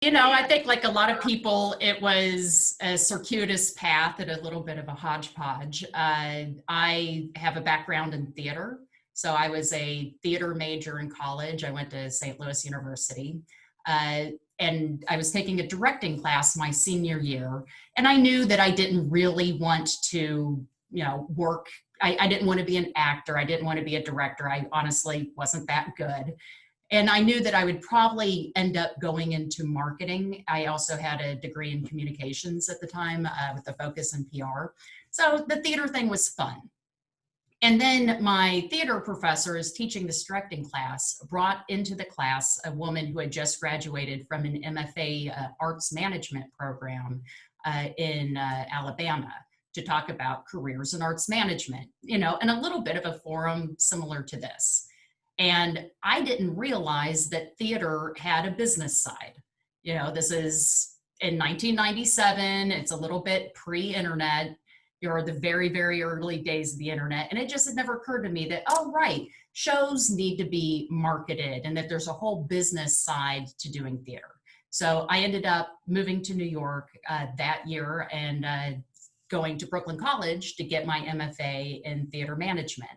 I think like a lot of people, it was a circuitous path and a little bit of a hodgepodge. I have a background in theater. So I was a theater major in college. I went to St. Louis University. Uh, and I was taking a directing class my senior year. And I knew that I didn't really want to, work. I didn't want to be an actor. I didn't want to be a director. I honestly wasn't that good. And I knew that I would probably end up going into marketing. I also had a degree in communications at the time with a focus in PR. So the theater thing was fun. And then my theater professor is teaching this directing class, brought into the class a woman who had just graduated from an MFA arts management program in Alabama to talk about careers in arts management, and a little bit of a forum similar to this. And I didn't realize that theater had a business side. This is in 1997. It's a little bit pre-internet. You're the very, very early days of the internet. And it just had never occurred to me that, oh, right, shows need to be marketed and that there's a whole business side to doing theater. So I ended up moving to New York that year and going to Brooklyn College to get my MFA in theater management.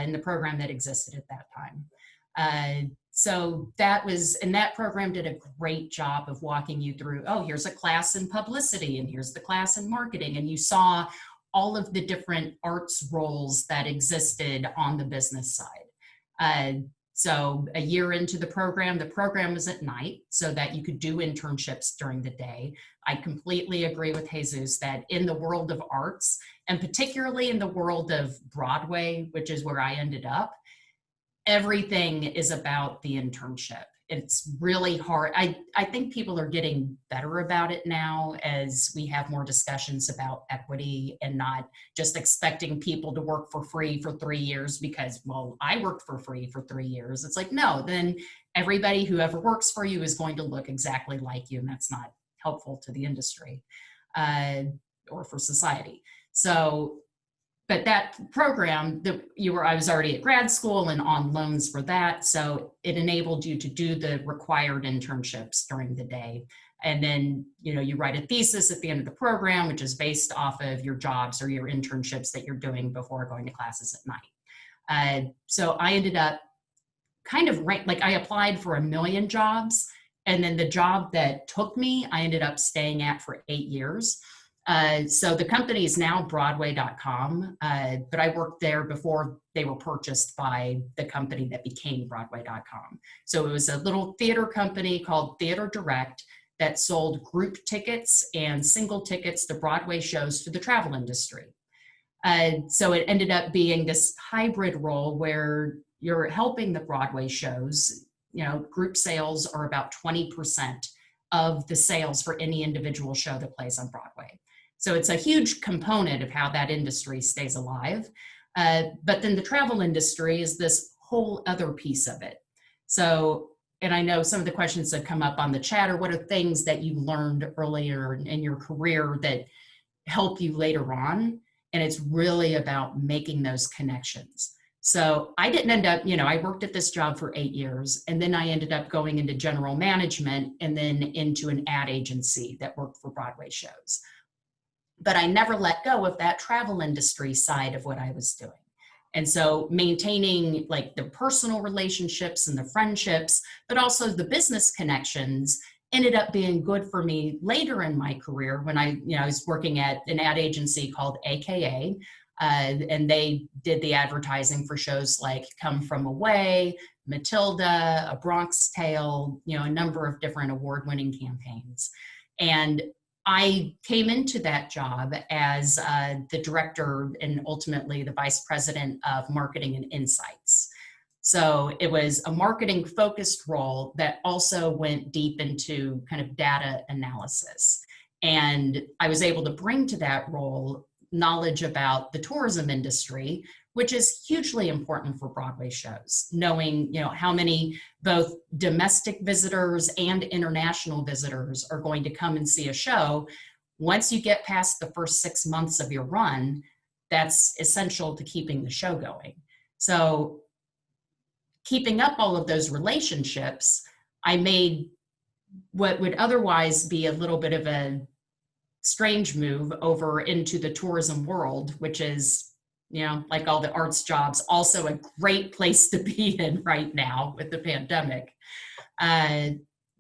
In the program that existed at that time. So that program did a great job of walking you through, oh, here's a class in publicity and here's the class in marketing. And you saw all of the different arts roles that existed on the business side. So a year into the program was at night so that you could do internships during the day. I completely agree with Jesus that in the world of arts, and particularly in the world of Broadway, which is where I ended up, everything is about the internship. It's really hard. I think people are getting better about it now as we have more discussions about equity and not just expecting people to work for free for 3 years because, well, I worked for free for 3 years. It's like, no, then everybody who ever works for you is going to look exactly like you, and that's not helpful to the industry or for society. So, but that program I was already at grad school and on loans for that. So it enabled you to do the required internships during the day. And then, you write a thesis at the end of the program, which is based off of your jobs or your internships that you're doing before going to classes at night. So I ended up kind of I applied for 1 million jobs. And then the job that took me, I ended up staying at for 8 years. So the company is now Broadway.com, but I worked there before they were purchased by the company that became Broadway.com. So it was a little theater company called Theater Direct that sold group tickets and single tickets to Broadway shows for the travel industry. So it ended up being this hybrid role where you're helping the Broadway shows. Group sales are about 20% of the sales for any individual show that plays on Broadway. So it's a huge component of how that industry stays alive. But then the travel industry is this whole other piece of it. So, and I know some of the questions that come up on the chat are what are things that you learned earlier in your career that help you later on? And it's really about making those connections. So I didn't end up, I worked at this job for 8 years, and then I ended up going into general management and then into an ad agency that worked for Broadway shows. But I never let go of that travel industry side of what I was doing. And so maintaining like the personal relationships and the friendships, but also the business connections ended up being good for me later in my career when I was working at an ad agency called AKA. And they did the advertising for shows like Come From Away, Matilda, A Bronx Tale, a number of different award-winning campaigns. And I came into that job as the director and ultimately the vice president of marketing and insights. So it was a marketing focused role that also went deep into kind of data analysis. And I was able to bring to that role knowledge about the tourism industry, which is hugely important for Broadway shows, knowing how many both domestic visitors and international visitors are going to come and see a show. Once you get past the first 6 months of your run, that's essential to keeping the show going. So keeping up all of those relationships, I made what would otherwise be a little bit of a strange move over into the tourism world, which is, like all the arts jobs, also a great place to be in right now with the pandemic.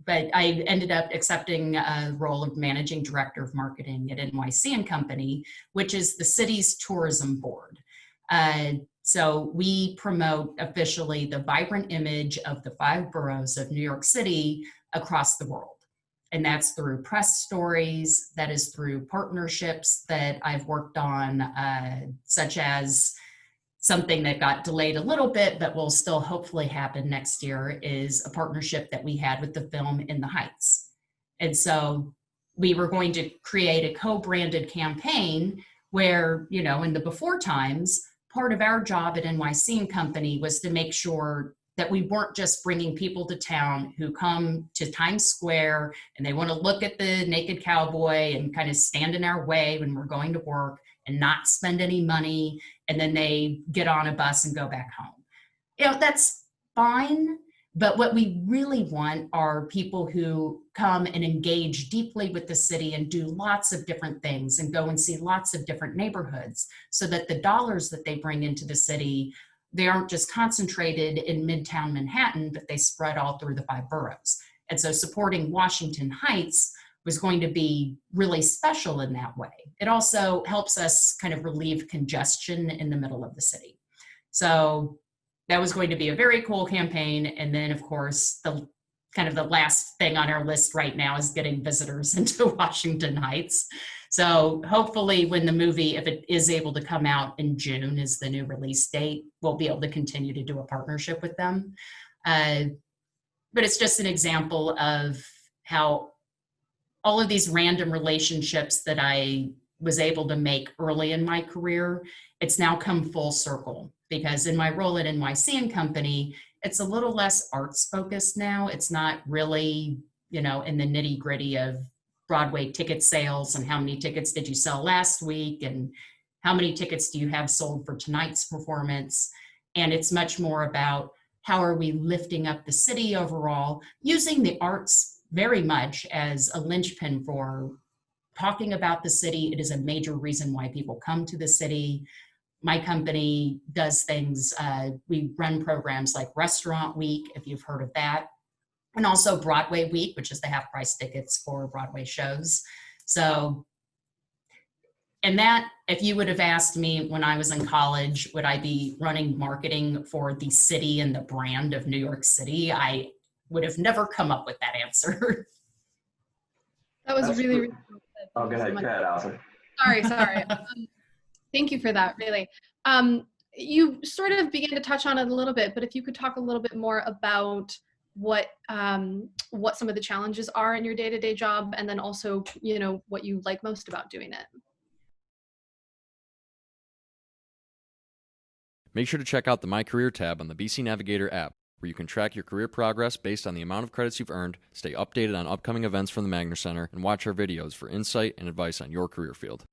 But I ended up accepting a role of managing director of marketing at NYC and Company, which is the city's tourism board. So we promote officially the vibrant image of the 5 boroughs of New York City across the world. And that's through press stories, that is through partnerships that I've worked on, such as something that got delayed a little bit, but will still hopefully happen next year, is a partnership that we had with the film In the Heights. And so we were going to create a co-branded campaign where, in the before times, part of our job at NYC and Company was to make sure that we weren't just bringing people to town who come to Times Square and they want to look at the naked cowboy and kind of stand in our way when we're going to work and not spend any money, and then they get on a bus and go back home. That's fine, but what we really want are people who come and engage deeply with the city and do lots of different things and go and see lots of different neighborhoods, so that the dollars that they bring into the city, they aren't just concentrated in Midtown Manhattan, but they spread all through the 5 boroughs. And so supporting Washington Heights was going to be really special in that way. It also helps us kind of relieve congestion in the middle of the city. So that was going to be a very cool campaign. And then, of course, the last thing on our list right now is getting visitors into Washington Heights. So hopefully when the movie, if it is able to come out in June, is the new release date, we'll be able to continue to do a partnership with them. But it's just an example of how all of these random relationships that I was able to make early in my career, it's now come full circle, because in my role at NYC and Company, it's a little less arts focused now. It's not really, in the nitty gritty of Broadway ticket sales and how many tickets did you sell last week and how many tickets do you have sold for tonight's performance. And it's much more about how are we lifting up the city overall, using the arts very much as a linchpin for talking about the city. It is a major reason why people come to the city. My company does things, we run programs like Restaurant Week, if you've heard of that, and also Broadway Week, which is the half-price tickets for Broadway shows. So, and that, if you would have asked me when I was in college, would I be running marketing for the city and the brand of New York City, I would have never come up with that answer. That was really, really good. Oh, go ahead, Allison. Sorry. Thank you for that, really. You sort of began to touch on it a little bit, but if you could talk a little bit more about what some of the challenges are in your day-to-day job, and then also, what you like most about doing it. Make sure to check out the My Career tab on the BC Navigator app, where you can track your career progress based on the amount of credits you've earned, stay updated on upcoming events from the Magner Center, and watch our videos for insight and advice on your career field.